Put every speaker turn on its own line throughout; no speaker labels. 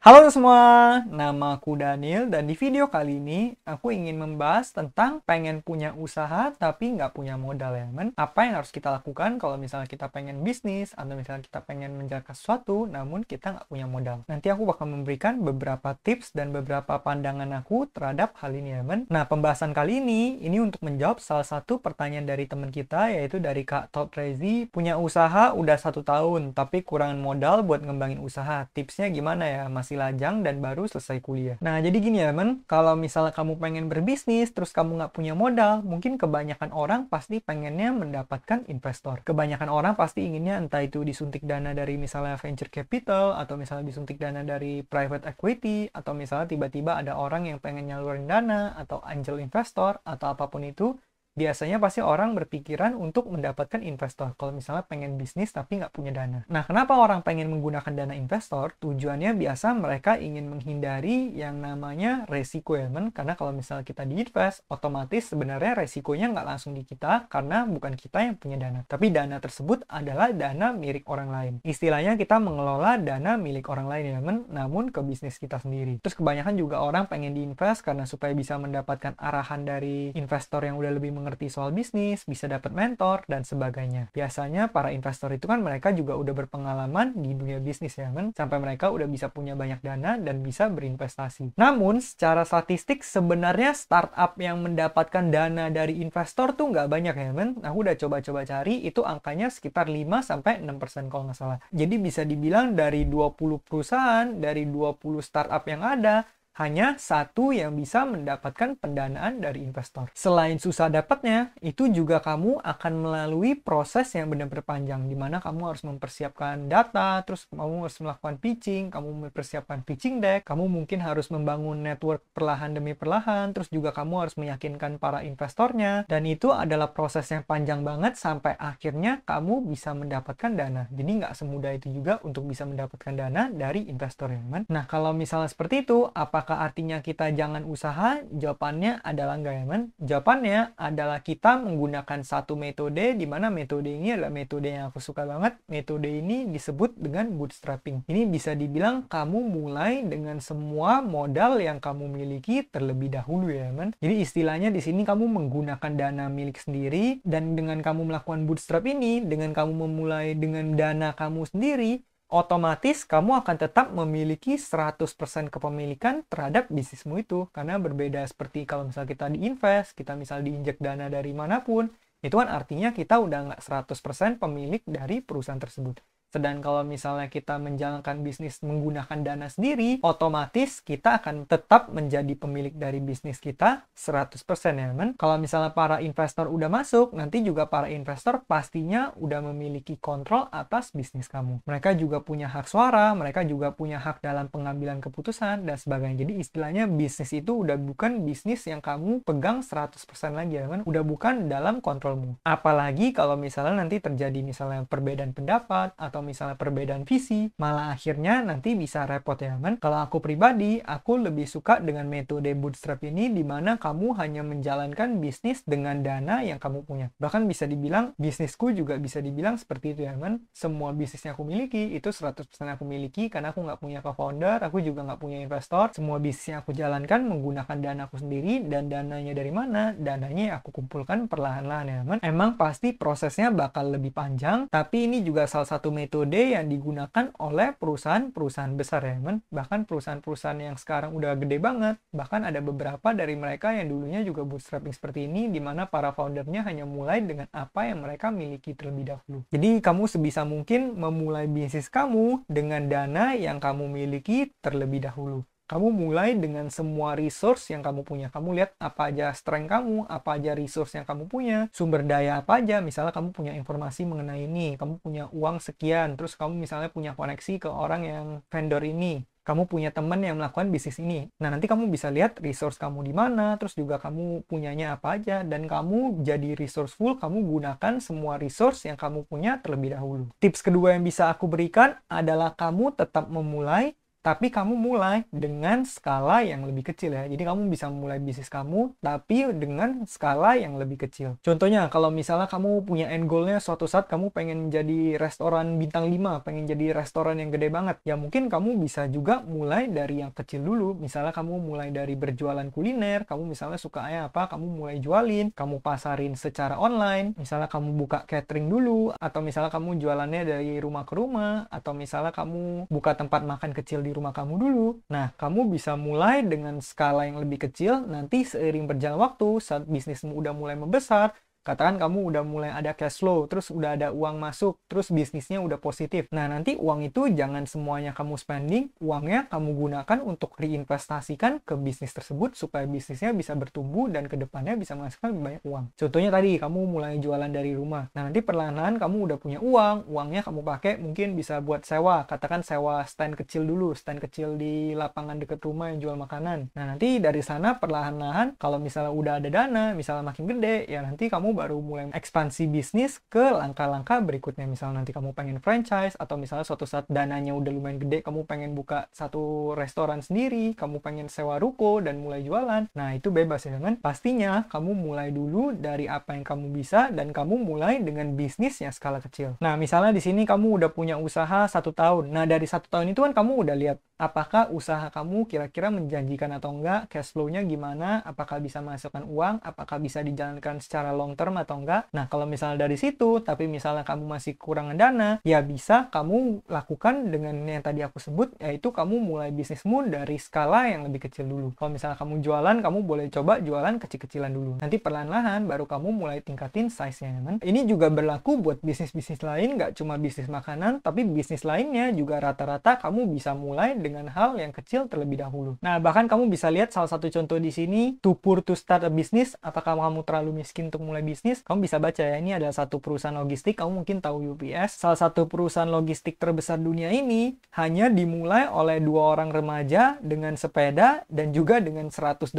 Halo semua, nama aku Daniel dan di video kali ini aku ingin membahas tentang pengen punya usaha tapi nggak punya modal ya men. Apa yang harus kita lakukan kalau misalnya kita pengen bisnis atau misalnya kita pengen menjalankan sesuatu namun kita nggak punya modal. Nanti aku bakal memberikan beberapa tips dan beberapa pandangan aku terhadap hal ini ya men. Nah pembahasan kali ini untuk menjawab salah satu pertanyaan dari teman kita yaitu dari Kak Todd Rezi, punya usaha udah 1 tahun tapi kurang modal buat ngembangin usaha. Tipsnya gimana ya? Masih lajang dan baru selesai kuliah. Nah, jadi gini ya, men. Kalau misalnya kamu pengen berbisnis, terus kamu nggak punya modal, mungkin kebanyakan orang pasti pengennya mendapatkan investor. Kebanyakan orang pasti inginnya entah itu disuntik dana dari misalnya venture capital, atau misalnya disuntik dana dari private equity, atau misalnya tiba-tiba ada orang yang pengen nyalurin dana, atau angel investor, atau apapun itu. Biasanya pasti orang berpikiran untuk mendapatkan investor kalau misalnya pengen bisnis tapi nggak punya dana. Nah, kenapa orang pengen menggunakan dana investor? Tujuannya biasa mereka ingin menghindari yang namanya resiko ya, men. Karena kalau misalnya kita diinvest, otomatis sebenarnya resikonya nggak langsung di kita karena bukan kita yang punya dana. Tapi dana tersebut adalah dana milik orang lain. Istilahnya kita mengelola dana milik orang lain ya, men, namun ke bisnis kita sendiri. Terus kebanyakan juga orang pengen diinvest karena supaya bisa mendapatkan arahan dari investor yang udah lebih mengerti soal bisnis, bisa dapat mentor, dan sebagainya. Biasanya para investor itu kan mereka juga udah berpengalaman di dunia bisnis ya men, sampai mereka udah bisa punya banyak dana dan bisa berinvestasi. Namun, secara statistik sebenarnya startup yang mendapatkan dana dari investor tuh nggak banyak ya men. Aku udah coba-coba cari, itu angkanya sekitar 5-6% kalau nggak salah. Jadi bisa dibilang dari 20 perusahaan, dari 20 startup yang ada, hanya satu yang bisa mendapatkan pendanaan dari investor. Selain susah dapatnya, itu juga kamu akan melalui proses yang benar-benar panjang, di mana kamu harus mempersiapkan data, terus kamu harus melakukan pitching, kamu mempersiapkan pitching deck, kamu mungkin harus membangun network perlahan demi perlahan, terus juga kamu harus meyakinkan para investornya, dan itu adalah proses yang panjang banget sampai akhirnya kamu bisa mendapatkan dana. Jadi nggak semudah itu juga untuk bisa mendapatkan dana dari investor ya, man. Nah, kalau misalnya seperti itu, apakah artinya kita jangan usaha? Jawabannya adalah enggak ya, men. Jawabannya adalah kita menggunakan satu metode, di mana metode ini adalah metode yang aku suka banget. Metode ini disebut dengan bootstrapping. Ini bisa dibilang kamu mulai dengan semua modal yang kamu miliki terlebih dahulu ya, men. Jadi istilahnya di sini kamu menggunakan dana milik sendiri, dan dengan kamu melakukan bootstrap ini, dengan kamu memulai dengan dana kamu sendiri, otomatis kamu akan tetap memiliki 100% kepemilikan terhadap bisnismu itu. Karena berbeda seperti kalau misalnya kita diinvest, kita misal diinjek dana dari manapun, itu kan artinya kita udah nggak 100% pemilik dari perusahaan tersebut. Sedang kalau misalnya kita menjalankan bisnis menggunakan dana sendiri, otomatis kita akan tetap menjadi pemilik dari bisnis kita 100% ya, men. Kalau misalnya para investor udah masuk, nanti juga para investor pastinya udah memiliki kontrol atas bisnis kamu. Mereka juga punya hak suara, mereka juga punya hak dalam pengambilan keputusan, dan sebagainya. Jadi istilahnya bisnis itu udah bukan bisnis yang kamu pegang 100% lagi ya, men. Udah bukan dalam kontrolmu. Apalagi kalau misalnya nanti terjadi misalnya perbedaan pendapat, atau misalnya perbedaan visi, malah akhirnya nanti bisa repot ya men. Kalau aku pribadi, aku lebih suka dengan metode bootstrap ini, di mana kamu hanya menjalankan bisnis dengan dana yang kamu punya. Bahkan bisa dibilang, bisnisku juga bisa dibilang seperti itu ya men. Semua bisnis yang aku miliki, itu 100% aku miliki, karena aku nggak punya co-founder, aku juga nggak punya investor. Semua bisnis yang aku jalankan menggunakan dana aku sendiri, dan dananya dari mana? Dananya aku kumpulkan perlahan-lahan ya men. Emang pasti prosesnya bakal lebih panjang, tapi ini juga salah satu metode yang digunakan oleh perusahaan-perusahaan besar ya men. Bahkan perusahaan-perusahaan yang sekarang udah gede banget, bahkan ada beberapa dari mereka yang dulunya juga bootstrapping seperti ini, di mana para foundernya hanya mulai dengan apa yang mereka miliki terlebih dahulu. Jadi kamu sebisa mungkin memulai bisnis kamu dengan dana yang kamu miliki terlebih dahulu. Kamu mulai dengan semua resource yang kamu punya. Kamu lihat apa aja strength kamu, apa aja resource yang kamu punya, sumber daya apa aja. Misalnya kamu punya informasi mengenai ini, kamu punya uang sekian, terus kamu misalnya punya koneksi ke orang yang vendor ini, kamu punya teman yang melakukan bisnis ini. Nah, nanti kamu bisa lihat resource kamu di mana, terus juga kamu punyanya apa aja, dan kamu jadi resourceful, kamu gunakan semua resource yang kamu punya terlebih dahulu. Tips kedua yang bisa aku berikan adalah kamu tetap memulai tapi kamu mulai dengan skala yang lebih kecil ya. Jadi kamu bisa mulai bisnis kamu, tapi dengan skala yang lebih kecil. Contohnya, kalau misalnya kamu punya end goal-nya suatu saat kamu pengen jadi restoran bintang 5, pengen jadi restoran yang gede banget, ya mungkin kamu bisa juga mulai dari yang kecil dulu. Misalnya kamu mulai dari berjualan kuliner, kamu misalnya sukanya apa, kamu mulai jualin, kamu pasarin secara online, misalnya kamu buka catering dulu, atau misalnya kamu jualannya dari rumah ke rumah, atau misalnya kamu buka tempat makan kecil di rumah kamu dulu. Nah, kamu bisa mulai dengan skala yang lebih kecil, nanti seiring berjalan waktu, saat bisnismu udah mulai membesar, katakan kamu udah mulai ada cash flow, terus udah ada uang masuk, terus bisnisnya udah positif. Nah, nanti uang itu jangan semuanya kamu spending, uangnya kamu gunakan untuk reinvestasikan ke bisnis tersebut supaya bisnisnya bisa bertumbuh dan kedepannya bisa menghasilkan lebih banyak uang. Contohnya tadi, kamu mulai jualan dari rumah. Nah, nanti perlahan-lahan kamu udah punya uang, uangnya kamu pakai mungkin bisa buat sewa, katakan sewa stand kecil dulu, stand kecil di lapangan dekat rumah yang jual makanan. Nah, nanti dari sana perlahan-lahan, kalau misalnya udah ada dana, misalnya makin gede, ya nanti kamu baru mulai ekspansi bisnis ke langkah-langkah berikutnya. Misalnya nanti kamu pengen franchise, atau misalnya suatu saat dananya udah lumayan gede, kamu pengen buka satu restoran sendiri, kamu pengen sewa ruko dan mulai jualan. Nah, itu bebas ya kan? Pastinya kamu mulai dulu dari apa yang kamu bisa dan kamu mulai dengan bisnis yang skala kecil. Nah, misalnya di sini kamu udah punya usaha 1 tahun. Nah, dari 1 tahun itu kan kamu udah lihat apakah usaha kamu kira-kira menjanjikan atau enggak, cash flow-nya gimana, apakah bisa menghasilkan uang, apakah bisa dijalankan secara long term atau enggak. Nah, kalau misalnya dari situ, tapi misalnya kamu masih kurang dana, ya bisa kamu lakukan dengan yang tadi aku sebut, yaitu kamu mulai bisnismu dari skala yang lebih kecil dulu. Kalau misalnya kamu jualan, kamu boleh coba jualan kecil-kecilan dulu. Nanti perlahan-lahan baru kamu mulai tingkatin size-nya, kan? Ini juga berlaku buat bisnis-bisnis lain, nggak cuma bisnis makanan, tapi bisnis lainnya juga rata-rata kamu bisa mulai dengan hal yang kecil terlebih dahulu. Nah, bahkan kamu bisa lihat salah satu contoh di sini, too poor to start a business. Apakah kamu terlalu miskin untuk mulai bisnis? Kamu bisa baca ya, ini adalah satu perusahaan logistik. Kamu mungkin tahu UPS. Salah satu perusahaan logistik terbesar dunia ini hanya dimulai oleh 2 orang remaja dengan sepeda dan juga dengan $100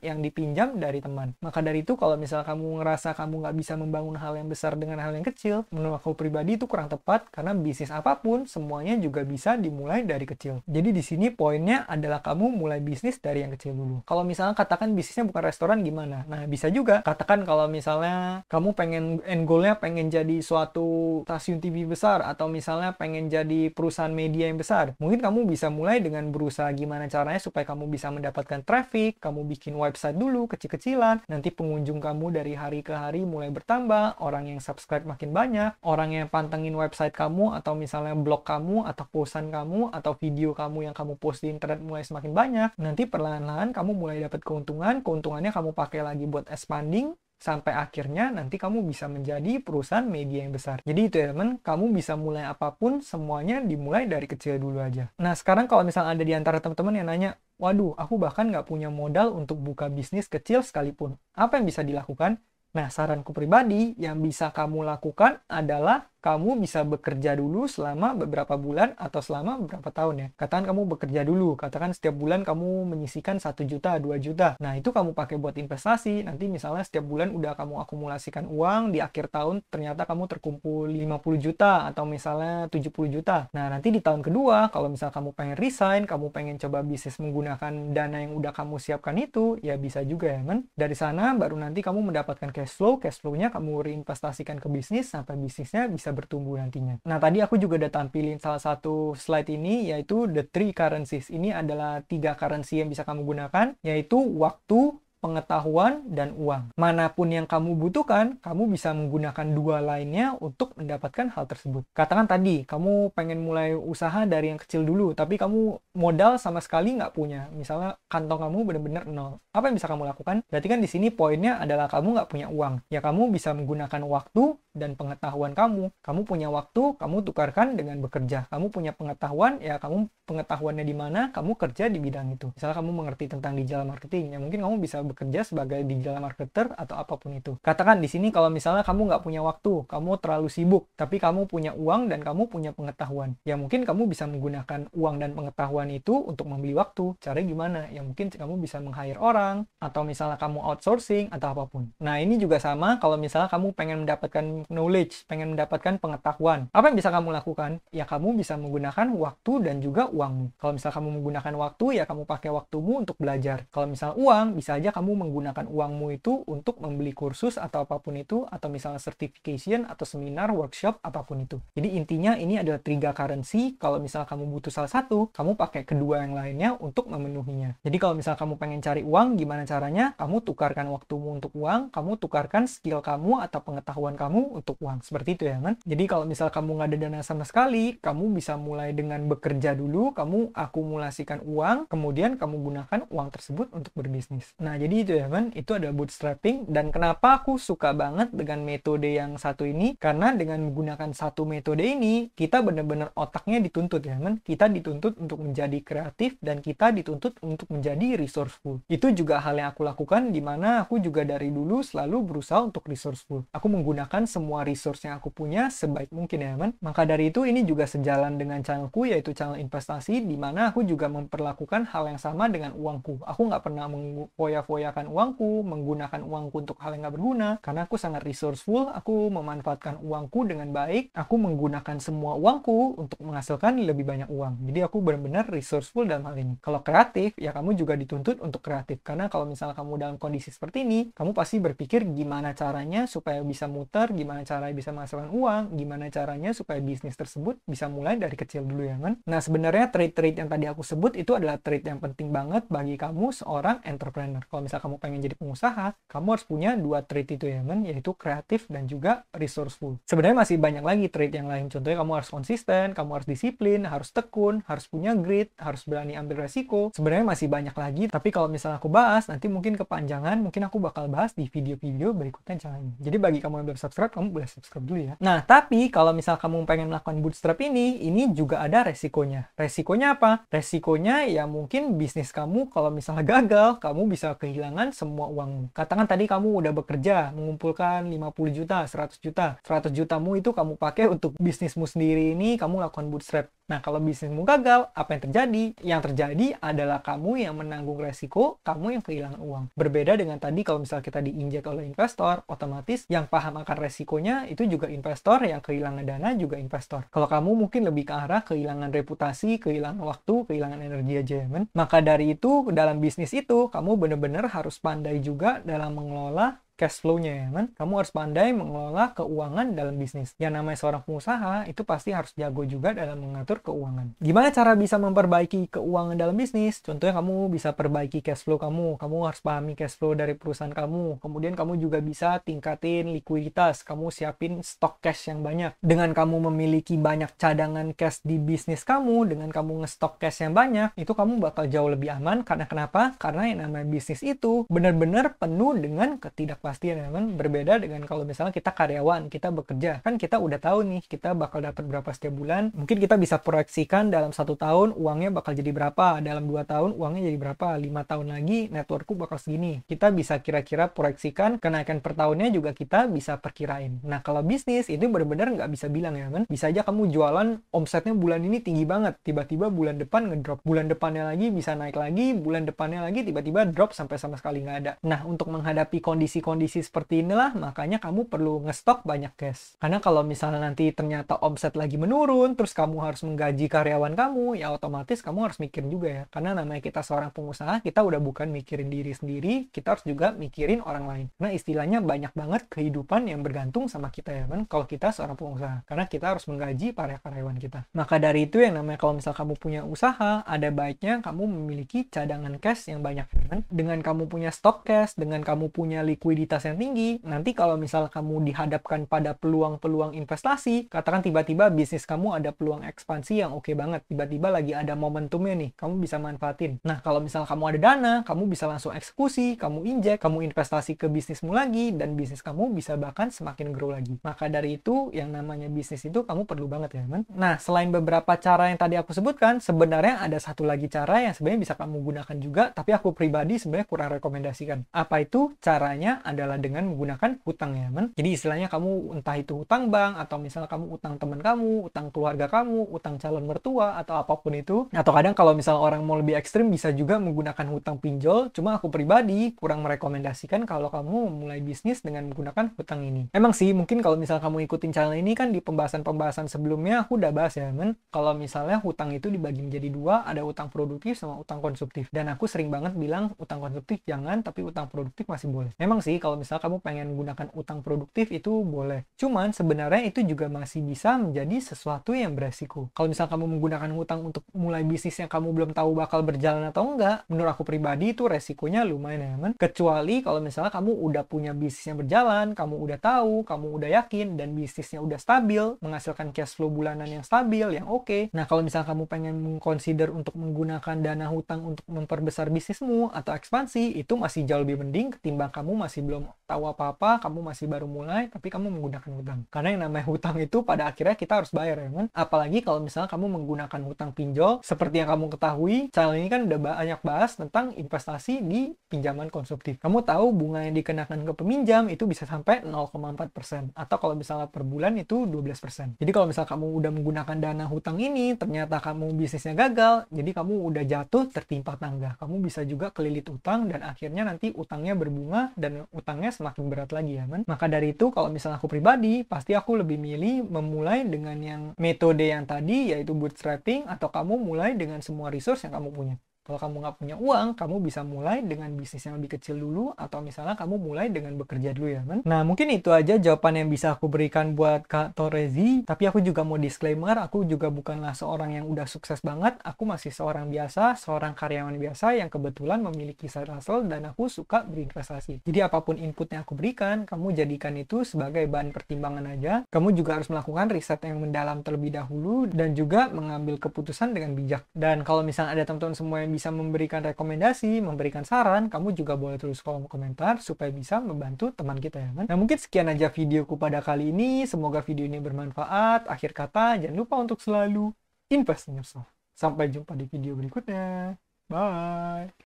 yang dipinjam dari teman. Maka dari itu, kalau misalnya kamu ngerasa kamu nggak bisa membangun hal yang besar dengan hal yang kecil, menurut aku pribadi itu kurang tepat, karena bisnis apapun semuanya juga bisa dimulai dari kecil. Jadi di sini poinnya adalah kamu mulai bisnis dari yang kecil dulu. Kalau misalnya katakan bisnisnya bukan restoran, gimana? Nah, bisa juga katakan kalau misalnya kamu pengen end goal-nya pengen jadi suatu stasiun TV besar, atau misalnya pengen jadi perusahaan media yang besar. Mungkin kamu bisa mulai dengan berusaha gimana caranya supaya kamu bisa mendapatkan traffic, kamu bikin website dulu kecil-kecilan, nanti pengunjung kamu dari hari ke hari mulai bertambah, orang yang subscribe makin banyak, orang yang pantengin website kamu, atau misalnya blog kamu, atau posan kamu, atau video kamu yang kamu post di internet mulai semakin banyak. Nanti perlahan-lahan kamu mulai dapat keuntungannya kamu pakai lagi buat expanding, sampai akhirnya nanti kamu bisa menjadi perusahaan media yang besar. Jadi itu ya teman, kamu bisa mulai apapun, semuanya dimulai dari kecil dulu aja. Nah, sekarang kalau misalnya ada di antara teman-teman yang nanya, waduh, aku bahkan nggak punya modal untuk buka bisnis kecil sekalipun. Apa yang bisa dilakukan? Nah, saranku pribadi yang bisa kamu lakukan adalah kamu bisa bekerja dulu selama beberapa bulan atau selama beberapa tahun ya. Katakan kamu bekerja dulu, katakan setiap bulan kamu menyisihkan 1 juta, 2 juta. Nah, itu kamu pakai buat investasi. Nanti misalnya setiap bulan udah kamu akumulasikan uang, di akhir tahun ternyata kamu terkumpul 50 juta atau misalnya 70 juta. Nah, nanti di tahun kedua, kalau misalnya kamu pengen resign, kamu pengen coba bisnis menggunakan dana yang udah kamu siapkan itu, ya bisa juga ya kan. Dari sana baru nanti kamu mendapatkan cash flow-nya kamu reinvestasikan ke bisnis sampai bisnisnya bisa bertumbuh nantinya. Nah, tadi aku juga udah tampilin salah satu slide ini, yaitu the 3 currencies. Ini adalah 3 currency yang bisa kamu gunakan, yaitu waktu, pengetahuan, dan uang. Manapun yang kamu butuhkan, kamu bisa menggunakan 2 lainnya untuk mendapatkan hal tersebut. Katakan tadi, kamu pengen mulai usaha dari yang kecil dulu, tapi kamu modal sama sekali nggak punya. Misalnya, kantong kamu benar-benar nol. Apa yang bisa kamu lakukan? Berarti kan di sini poinnya adalah kamu nggak punya uang. Ya, kamu bisa menggunakan waktu dan pengetahuan kamu. Kamu punya waktu, kamu tukarkan dengan bekerja. Kamu punya pengetahuan, ya kamu pengetahuannya di mana, kamu kerja di bidang itu. Misalnya kamu mengerti tentang digital marketing, ya mungkin kamu bisa bekerja sebagai digital marketer atau apapun itu. Katakan di sini kalau misalnya kamu nggak punya waktu, kamu terlalu sibuk, tapi kamu punya uang dan kamu punya pengetahuan. Ya mungkin kamu bisa menggunakan uang dan pengetahuan itu untuk membeli waktu. Caranya gimana? Ya mungkin kamu bisa meng-hire orang, atau misalnya kamu outsourcing, atau apapun. Nah, ini juga sama kalau misalnya kamu pengen mendapatkan knowledge, pengen mendapatkan pengetahuan. Apa yang bisa kamu lakukan? Ya kamu bisa menggunakan waktu dan juga uangmu. Kalau misal kamu menggunakan waktu, ya kamu pakai waktumu untuk belajar. Kalau misal uang, bisa aja kamu menggunakan uangmu itu untuk membeli kursus atau apapun itu, atau misalnya certification atau seminar, workshop, apapun itu. Jadi intinya ini adalah 3 currency. Kalau misal kamu butuh salah satu, kamu pakai kedua yang lainnya untuk memenuhinya. Jadi kalau misal kamu pengen cari uang, gimana caranya? Kamu tukarkan waktumu untuk uang, kamu tukarkan skill kamu atau pengetahuan kamu untuk uang. Seperti itu ya kan? Jadi kalau misal kamu nggak ada dana sama sekali, kamu bisa mulai dengan bekerja dulu, kamu akumulasikan uang, kemudian kamu gunakan uang tersebut untuk berbisnis. Nah, jadi itu ya kan? Itu adalah bootstrapping. Dan kenapa aku suka banget dengan metode yang satu ini? Karena dengan menggunakan satu metode ini, kita benar-benar otaknya dituntut ya kan? Kita dituntut untuk menjadi kreatif dan kita dituntut untuk menjadi resourceful. Itu juga hal yang aku lakukan, di mana aku juga dari dulu selalu berusaha untuk resourceful. Aku menggunakan semua resource yang aku punya sebaik mungkin ya kan? Maka dari itu ini juga sejalan dengan channelku, yaitu channel investasi, di mana aku juga memperlakukan hal yang sama dengan uangku. Aku nggak pernah mengfoya-foyakan uangku, menggunakan uangku untuk hal yang nggak berguna, karena aku sangat resourceful, aku memanfaatkan uangku dengan baik, aku menggunakan semua uangku untuk menghasilkan lebih banyak uang. Jadi aku benar-benar resourceful dalam hal ini. Kalau kreatif, ya kamu juga dituntut untuk kreatif. Karena kalau misalnya kamu dalam kondisi seperti ini, kamu pasti berpikir gimana caranya supaya bisa muter, gimana caranya bisa menghasilkan uang, gimana caranya supaya bisnis tersebut bisa mulai dari kecil dulu ya kan. Nah sebenarnya trade-trade yang tadi aku sebut itu adalah trade yang penting banget bagi kamu seorang entrepreneur. Kalau misalnya kamu pengen jadi pengusaha, kamu harus punya 2 trade itu ya kan, yaitu kreatif dan juga resourceful. Sebenarnya masih banyak lagi trade yang lain. Contohnya kamu harus konsisten, kamu harus disiplin, harus tekun, harus punya grit, harus berani ambil resiko. Sebenarnya masih banyak lagi, tapi kalau misalnya aku bahas, nanti mungkin kepanjangan, mungkin aku bakal bahas di video-video berikutnya channel ini. Jadi bagi kamu yang belum subscribe, kamu boleh subscribe dulu ya. Nah, tapi kalau misal kamu pengen melakukan bootstrap ini juga ada resikonya. Resikonya apa? Resikonya ya mungkin bisnis kamu kalau misalnya gagal, kamu bisa kehilangan semua uangmu. Katakan tadi kamu udah bekerja, mengumpulkan 50 juta, 100 juta. 100 jutamu itu kamu pakai untuk bisnismu sendiri ini, kamu lakukan bootstrap. Nah, kalau bisnismu gagal, apa yang terjadi? Yang terjadi adalah kamu yang menanggung resiko, kamu yang kehilangan uang. Berbeda dengan tadi kalau misalnya kita diinjek oleh investor, otomatis yang paham akan resikonya itu juga investor, yang kehilangan dana juga investor. Kalau kamu mungkin lebih ke arah kehilangan reputasi, kehilangan waktu, kehilangan energi aja ya kan? Maka dari itu, dalam bisnis itu, kamu benar-benar harus pandai juga dalam mengelola cash flow-nya ya kan. Kamu harus pandai mengelola keuangan dalam bisnis. Yang namanya seorang pengusaha itu pasti harus jago juga dalam mengatur keuangan. Gimana cara bisa memperbaiki keuangan dalam bisnis? Contohnya kamu bisa perbaiki cash flow kamu. Kamu harus pahami cash flow dari perusahaan kamu. Kemudian kamu juga bisa tingkatin likuiditas. Kamu siapin stok cash yang banyak. Dengan kamu memiliki banyak cadangan cash di bisnis kamu, dengan kamu ngestok cash yang banyak, itu kamu bakal jauh lebih aman. Karena kenapa? Karena yang namanya bisnis itu benar-benar penuh dengan ketidakpastian ya kan. Berbeda dengan kalau misalnya kita karyawan, kita bekerja, kan kita udah tahu nih kita bakal dapat berapa setiap bulan. Mungkin kita bisa proyeksikan dalam 1 tahun uangnya bakal jadi berapa, dalam 2 tahun uangnya jadi berapa, 5 tahun lagi networkku bakal segini. Kita bisa kira-kira proyeksikan kenaikan per tahunnya, juga kita bisa perkirain. Nah kalau bisnis itu benar-benar nggak bisa bilang ya kan. Bisa aja kamu jualan omsetnya bulan ini tinggi banget, tiba-tiba bulan depan ngedrop, bulan depannya lagi bisa naik lagi, bulan depannya lagi tiba-tiba drop sampai sama sekali nggak ada. Nah untuk menghadapi kondisi seperti inilah, makanya kamu perlu ngestok banyak cash. Karena kalau misalnya nanti ternyata omset lagi menurun, terus kamu harus menggaji karyawan kamu, ya otomatis kamu harus mikirin juga ya. Karena namanya kita seorang pengusaha, kita udah bukan mikirin diri sendiri, kita harus juga mikirin orang lain. Karena istilahnya banyak banget kehidupan yang bergantung sama kita ya kan, kalau kita seorang pengusaha. Karena kita harus menggaji para karyawan kita. Maka dari itu yang namanya kalau misal kamu punya usaha, ada baiknya kamu memiliki cadangan cash yang banyak ya kan. Dengan kamu punya stok cash, dengan kamu punya likuiditas yang tinggi, nanti kalau misal kamu dihadapkan pada peluang-peluang investasi, katakan tiba-tiba bisnis kamu ada peluang ekspansi yang oke banget, tiba-tiba lagi ada momentumnya nih, kamu bisa manfaatin. Nah, kalau misal kamu ada dana, kamu bisa langsung eksekusi, kamu injek, kamu investasi ke bisnismu lagi, dan bisnis kamu bisa bahkan semakin grow lagi. Maka dari itu, yang namanya bisnis itu kamu perlu banget ya, kan? Nah, selain beberapa cara yang tadi aku sebutkan, sebenarnya ada satu lagi cara yang sebenarnya bisa kamu gunakan juga, tapi aku pribadi sebenarnya kurang rekomendasikan. Apa itu? Caranya adalah dengan menggunakan hutang ya, men. Jadi istilahnya kamu entah itu hutang bank, atau misalnya kamu utang teman kamu, utang keluarga kamu, utang calon mertua, atau apapun itu. Atau kadang kalau misalnya orang mau lebih ekstrim bisa juga menggunakan hutang pinjol. Cuma aku pribadi kurang merekomendasikan kalau kamu mulai bisnis dengan menggunakan hutang ini. Emang sih, mungkin kalau misalnya kamu ikutin channel ini kan di pembahasan-pembahasan sebelumnya aku udah bahas ya, men. Kalau misalnya hutang itu dibagi menjadi dua, ada utang produktif sama utang konsumtif. Dan aku sering banget bilang utang konsumtif jangan, tapi utang produktif masih boleh. Memang sih kalau misalnya kamu pengen menggunakan utang produktif itu boleh. Cuman sebenarnya itu juga masih bisa menjadi sesuatu yang beresiko. Kalau misalnya kamu menggunakan hutang untuk mulai bisnis yang kamu belum tahu bakal berjalan atau enggak, menurut aku pribadi itu resikonya lumayan ya, men. Kecuali kalau misalnya kamu udah punya bisnis yang berjalan, kamu udah tahu, kamu udah yakin, dan bisnisnya udah stabil, menghasilkan cash flow bulanan yang stabil, yang oke. Nah, kalau misalnya kamu pengen mengconsider untuk menggunakan dana hutang untuk memperbesar bisnismu atau ekspansi, itu masih jauh lebih mending ketimbang kamu masih belum tahu apa-apa, kamu masih baru mulai, tapi kamu menggunakan hutang. Karena yang namanya hutang itu pada akhirnya kita harus bayar ya, kan? Apalagi kalau misalnya kamu menggunakan hutang pinjol, seperti yang kamu ketahui, channel ini kan udah banyak bahas tentang investasi di pinjaman konsumtif. Kamu tahu bunga yang dikenakan ke peminjam itu bisa sampai 0,4%, atau kalau misalnya per bulan itu 12%. Jadi kalau misalnya kamu udah menggunakan dana hutang ini, ternyata kamu bisnisnya gagal, jadi kamu udah jatuh tertimpa tangga. Kamu bisa juga kelilit utang dan akhirnya nanti utangnya berbunga dan utangnya semakin berat lagi ya, man. Maka dari itu kalau misalnya aku pribadi, pasti aku lebih milih memulai dengan yang metode yang tadi, yaitu bootstrapping, atau kamu mulai dengan semua resource yang kamu punya. Kalau kamu nggak punya uang, kamu bisa mulai dengan bisnis yang lebih kecil dulu, atau misalnya kamu mulai dengan bekerja dulu ya, man. Nah, mungkin itu aja jawaban yang bisa aku berikan buat Kak Torezi. Tapi aku juga mau disclaimer, aku juga bukanlah seorang yang udah sukses banget. Aku masih seorang biasa, seorang karyawan biasa yang kebetulan memiliki side hustle dan aku suka berinvestasi. Jadi apapun input yang aku berikan, kamu jadikan itu sebagai bahan pertimbangan aja. Kamu juga harus melakukan riset yang mendalam terlebih dahulu dan juga mengambil keputusan dengan bijak. Dan kalau misalnya ada teman-teman semua yang bisa memberikan rekomendasi, memberikan saran, kamu juga boleh tulis kolom komentar supaya bisa membantu teman kita ya, kan? Nah, mungkin sekian aja videoku pada kali ini. Semoga video ini bermanfaat. Akhir kata, jangan lupa untuk selalu invest in yourself. Sampai jumpa di video berikutnya. Bye!